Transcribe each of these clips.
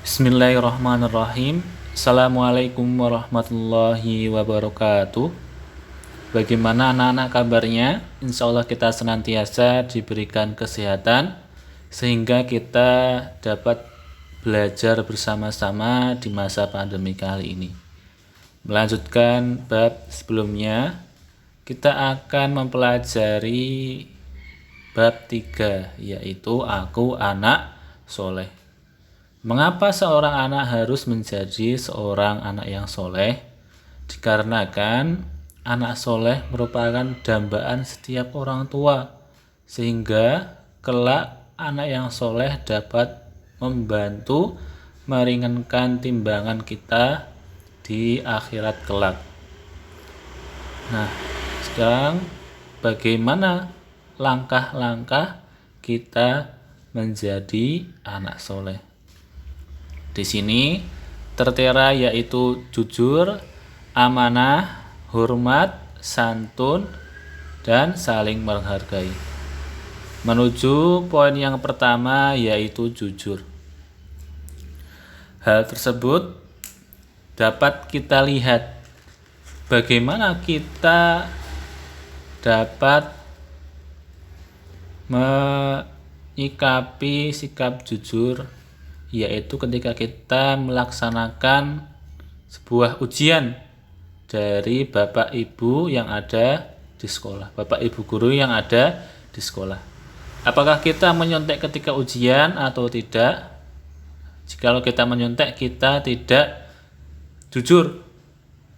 Bismillahirrahmanirrahim. Assalamualaikum warahmatullahi wabarakatuh. Bagaimana anak-anak kabarnya? Insya Allah kita senantiasa diberikan kesehatan sehingga kita dapat belajar bersama-sama di masa pandemi kali ini. Melanjutkan bab sebelumnya, kita akan mempelajari bab 3, yaitu aku anak soleh. Mengapa seorang anak harus menjadi seorang anak yang soleh? Dikarenakan anak soleh merupakan dambaan setiap orang tua, sehingga kelak anak yang soleh dapat membantu meringankan timbangan kita di akhirat kelak. Nah, sekarang bagaimana langkah-langkah kita menjadi anak soleh? Di sini tertera yaitu jujur, amanah, hormat, santun, dan saling menghargai. Menuju poin yang pertama yaitu jujur. Hal tersebut dapat kita lihat bagaimana kita dapat menyikapi sikap jujur, yaitu ketika kita melaksanakan sebuah ujian dari Bapak Ibu yang ada di sekolah, Bapak Ibu guru yang ada di sekolah. Apakah kita menyontek ketika ujian atau tidak? Jikalau kita menyontek, kita tidak jujur,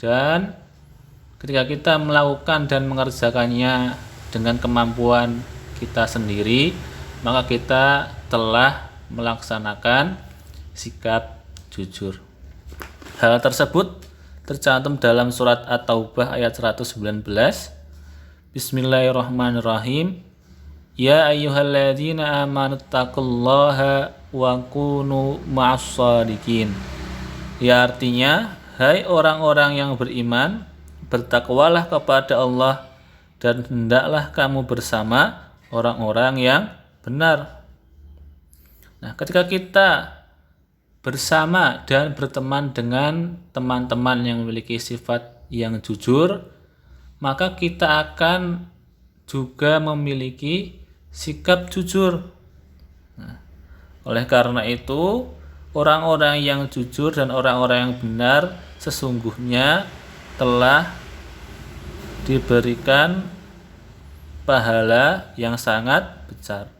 dan ketika kita melakukan dan mengerjakannya dengan kemampuan kita sendiri, maka kita telah melaksanakan sikap jujur. Hal tersebut tercantum dalam surat At-Taubah ayat 119. Bismillahirrahmanirrahim. Ya ayyuhalladzina amanu taqullaha wa kunu ma'as-shadiqin. Ya, artinya, hai orang-orang yang beriman, bertakwalah kepada Allah dan hendaklah kamu bersama orang-orang yang benar. Nah, ketika kita bersama dan berteman dengan teman-teman yang memiliki sifat yang jujur, maka kita akan juga memiliki sikap jujur. Nah, oleh karena itu, orang-orang yang jujur dan orang-orang yang benar sesungguhnya telah diberikan pahala yang sangat besar.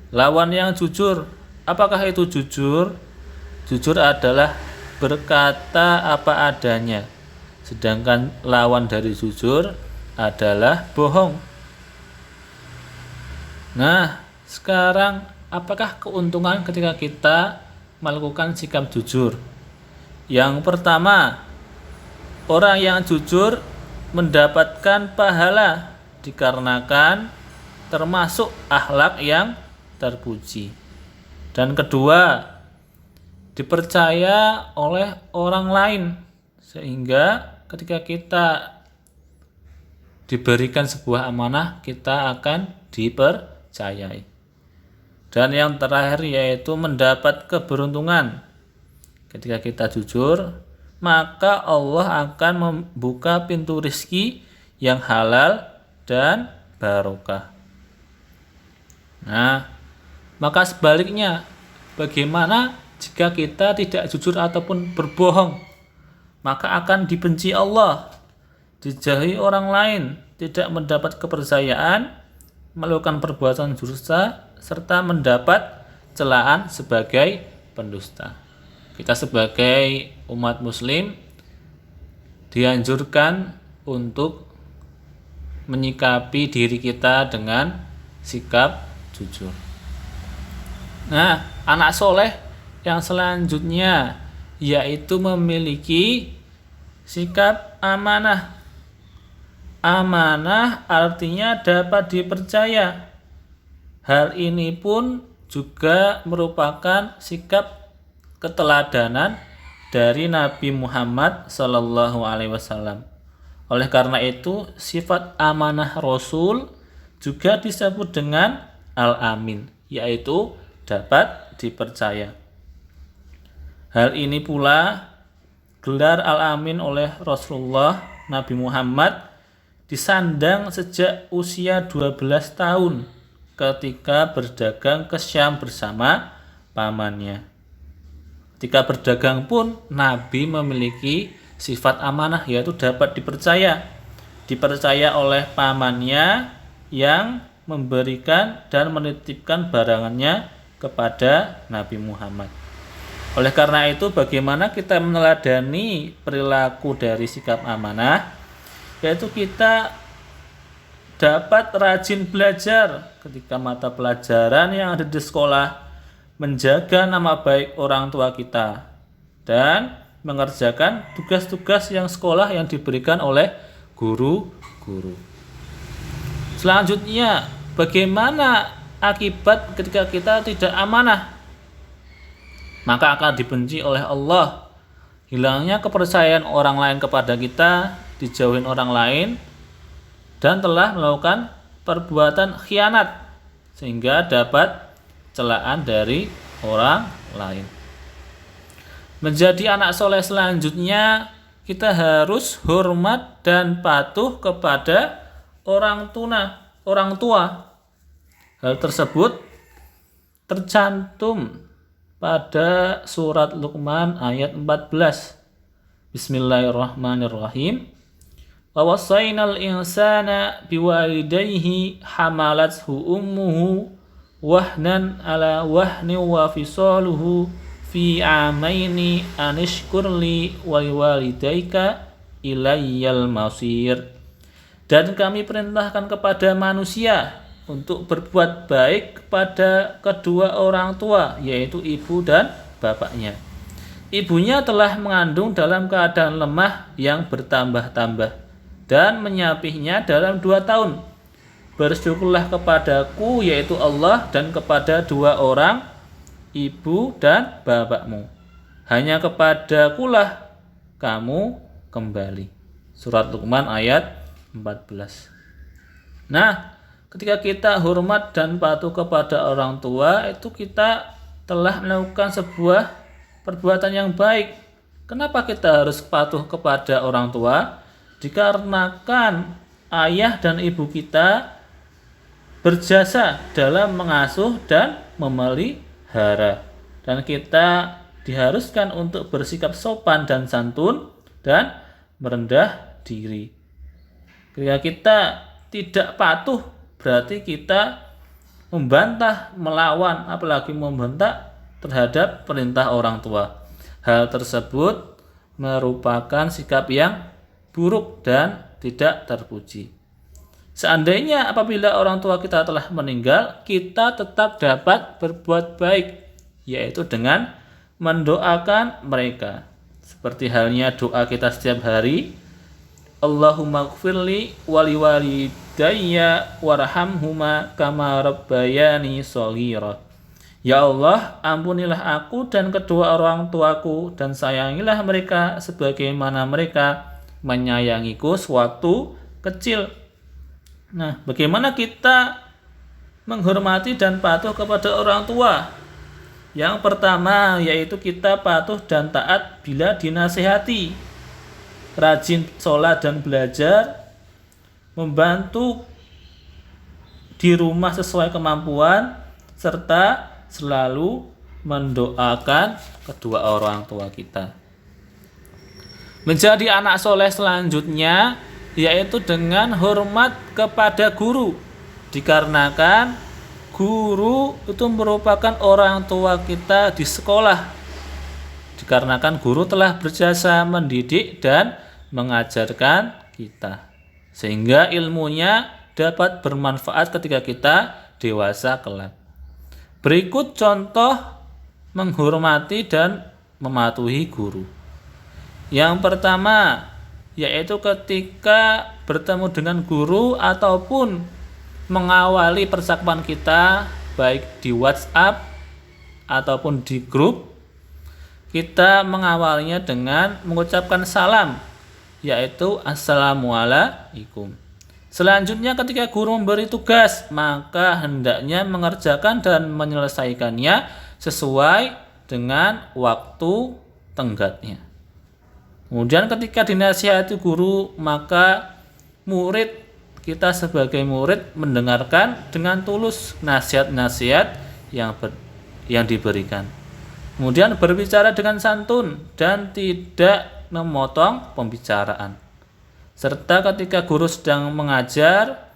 Lawan yang jujur, apakah itu jujur? Jujur adalah berkata apa adanya, sedangkan lawan dari jujur adalah bohong. Nah, sekarang apakah keuntungan ketika kita melakukan sikap jujur? Yang pertama, orang yang jujur mendapatkan pahala dikarenakan termasuk akhlak yang terpuji. Dan kedua, dipercaya oleh orang lain, sehingga ketika kita diberikan sebuah amanah, kita akan dipercayai. Dan yang terakhir yaitu mendapat keberuntungan. Ketika kita jujur, maka Allah akan membuka pintu rezeki yang halal dan barokah. Nah, maka sebaliknya, bagaimana jika kita tidak jujur ataupun berbohong? Maka akan dibenci Allah, dijauhi orang lain, tidak mendapat kepercayaan, melakukan perbuatan dosa, serta mendapat celaan sebagai pendusta. Kita sebagai umat muslim dianjurkan untuk menyikapi diri kita dengan sikap jujur. Nah, anak soleh yang selanjutnya yaitu memiliki sikap amanah. Amanah artinya dapat dipercaya. Hal ini pun juga merupakan sikap keteladanan dari Nabi Muhammad SAW. Oleh karena itu, sifat amanah Rasul juga disebut dengan al-amin, yaitu dapat dipercaya. Hal ini pula gelar Al-Amin oleh Rasulullah Nabi Muhammad disandang sejak usia 12 tahun ketika berdagang ke Syam bersama pamannya. Ketika berdagang pun Nabi memiliki sifat amanah, yaitu dapat dipercaya oleh pamannya yang memberikan dan menitipkan barangannya kepada Nabi Muhammad. Oleh karena itu, bagaimana kita meneladani perilaku dari sikap amanah? Yaitu kita dapat rajin belajar ketika mata pelajaran yang ada di sekolah, menjaga nama baik orang tua kita, dan mengerjakan tugas-tugas yang sekolah yang diberikan oleh guru-guru. Selanjutnya, bagaimana akibat ketika kita tidak amanah? Maka akan dibenci oleh Allah. Hilangnya kepercayaan orang lain kepada kita, dijauhin orang lain, dan telah melakukan perbuatan khianat sehingga dapat celaan dari orang lain. Menjadi anak soleh selanjutnya, kita harus hormat dan patuh kepada orang tua. Hal tersebut tercantum pada surat Luqman ayat 14. Bismillahirrahmanirrahim. Wa wassaynal insana biwalidayhi hamalathu ummuhu wahnan ala wahni wa fisaluhu fi amaini anishkurli wa liwalidayka ilayyal masir. Dan kami perintahkan kepada manusia untuk berbuat baik kepada kedua orang tua, yaitu ibu dan bapaknya. Ibunya telah mengandung dalam keadaan lemah yang bertambah-tambah dan menyapihnya dalam 2 tahun. Bersyukurlah kepadaku, yaitu Allah, dan kepada 2 orang, ibu dan bapakmu. Hanya kepadakulah kamu kembali. Surat Luqman ayat 14. Nah, ketika kita hormat dan patuh kepada orang tua, itu kita telah melakukan sebuah perbuatan yang baik. Kenapa kita harus patuh kepada orang tua? Dikarenakan ayah dan ibu kita berjasa dalam mengasuh dan memelihara, dan kita diharuskan untuk bersikap sopan dan santun dan merendah diri. Ketika kita tidak patuh, berarti kita membantah, melawan, apalagi membentak terhadap perintah orang tua. Hal tersebut merupakan sikap yang buruk dan tidak terpuji. Seandainya apabila orang tua kita telah meninggal, kita tetap dapat berbuat baik, yaitu dengan mendoakan mereka. Seperti halnya doa kita setiap hari, Allahumma gfirli wali walidayya warhamhuma kama rabbayani shaghira. Ya Allah, ampunilah aku dan kedua orang tuaku, dan sayangilah mereka sebagaimana mereka menyayangiku sewaktu kecil. Nah, bagaimana kita menghormati dan patuh kepada orang tua? Yang pertama, yaitu kita patuh dan taat bila dinasihati. Rajin sholat dan belajar, membantu di rumah sesuai kemampuan, serta selalu mendoakan kedua orang tua kita. Menjadi anak soleh selanjutnya, yaitu dengan hormat kepada guru, dikarenakan guru itu merupakan orang tua kita di sekolah, dikarenakan guru telah berjasa mendidik dan mengajarkan kita, sehingga ilmunya dapat bermanfaat ketika kita dewasa kelak. Berikut contoh menghormati dan mematuhi guru. Yang pertama, yaitu ketika bertemu dengan guru ataupun mengawali percakapan kita, baik di WhatsApp ataupun di grup, kita mengawalnya dengan mengucapkan salam, yaitu Assalamualaikum. Selanjutnya, ketika guru memberi tugas, maka hendaknya mengerjakan dan menyelesaikannya sesuai dengan waktu tenggatnya. Kemudian ketika dinasihati guru, maka kita sebagai murid mendengarkan dengan tulus nasihat-nasihat yang diberikan. Kemudian berbicara dengan santun dan tidak memotong pembicaraan. Serta ketika guru sedang mengajar,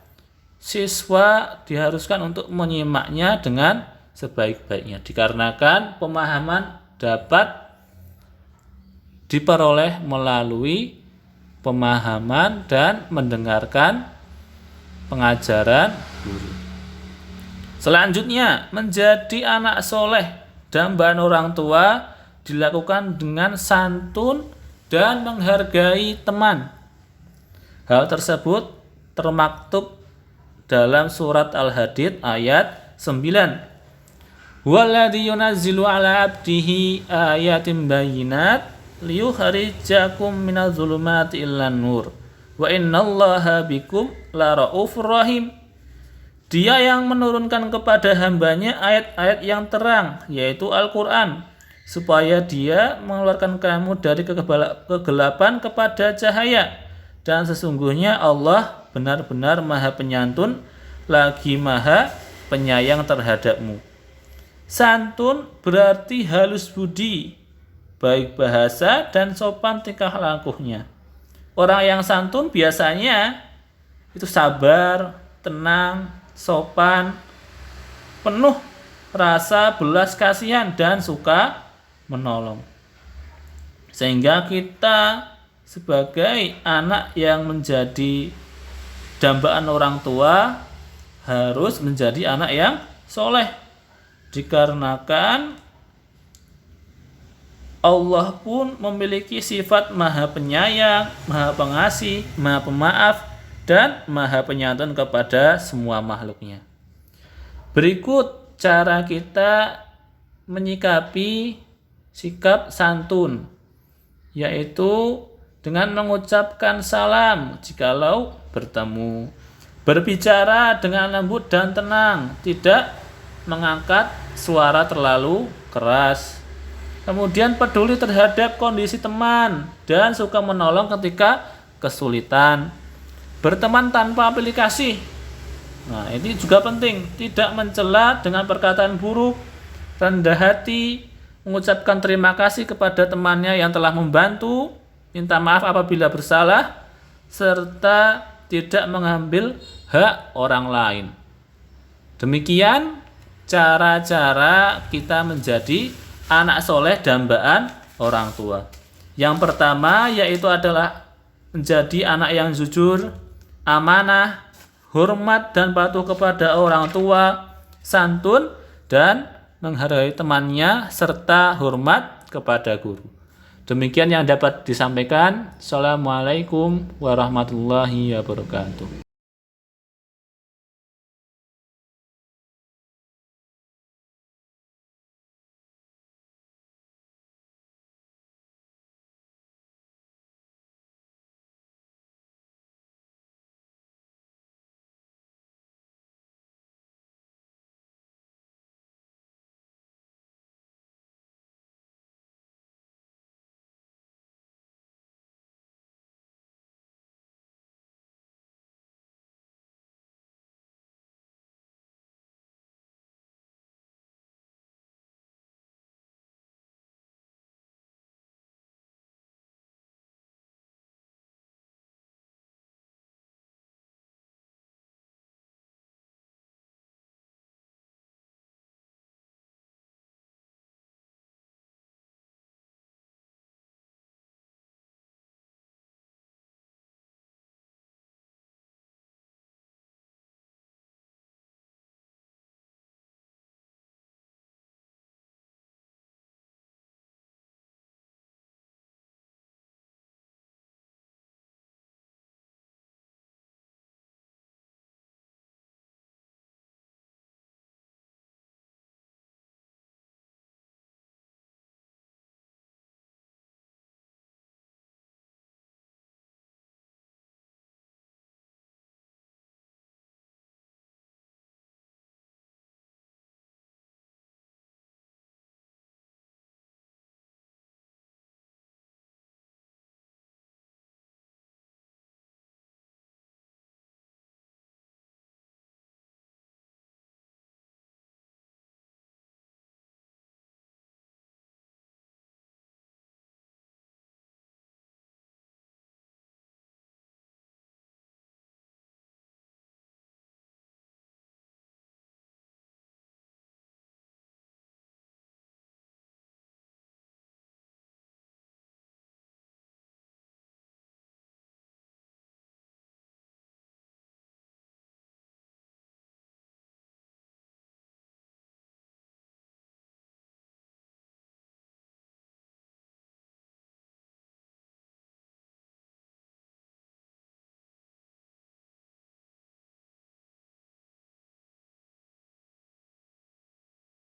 siswa diharuskan untuk menyimaknya dengan sebaik-baiknya, dikarenakan pemahaman dapat diperoleh melalui pemahaman dan mendengarkan pengajaran guru. Selanjutnya, menjadi anak soleh dambaan orang tua dilakukan dengan santun dan menghargai teman. Hal tersebut termaktub dalam surat Al-Hadid ayat 9. Walladzi yunazzilu ala abdihi ayatin bayyinat liyukhrijakum minadz zulumati ilan nur wa innallaha bikum laraufur rahim. Dia yang menurunkan kepada hambanya ayat-ayat yang terang, yaitu Al-Quran, supaya dia mengeluarkan kamu dari kegelapan kepada cahaya. Dan sesungguhnya Allah benar-benar maha penyantun lagi maha penyayang terhadapmu. Santun berarti halus budi, baik bahasa dan sopan tingkah lakunya. Orang yang santun biasanya itu sabar, tenang, sopan, penuh rasa belas kasihan dan suka menolong. Sehingga kita sebagai anak yang menjadi dambaan orang tua harus menjadi anak yang soleh, dikarenakan Allah pun memiliki sifat maha penyayang, maha pengasih, maha pemaaf, dan maha penyantun kepada semua makhluknya. Berikut cara kita menyikapi sikap santun, yaitu dengan mengucapkan salam jikalau bertemu, berbicara dengan lembut dan tenang, tidak mengangkat suara terlalu keras. Kemudian peduli terhadap kondisi teman dan suka menolong ketika kesulitan. Berteman tanpa aplikasi. Nah, ini juga penting, tidak mencela dengan perkataan buruk, rendah hati, mengucapkan terima kasih kepada temannya yang telah membantu, minta maaf apabila bersalah, serta tidak mengambil hak orang lain. Demikian cara-cara kita menjadi anak soleh dambaan orang tua. Yang pertama yaitu adalah menjadi anak yang jujur, amanah, hormat dan patuh kepada orang tua, santun dan menghargai temannya serta hormat kepada guru. Demikian yang dapat disampaikan. Assalamualaikum warahmatullahi wabarakatuh.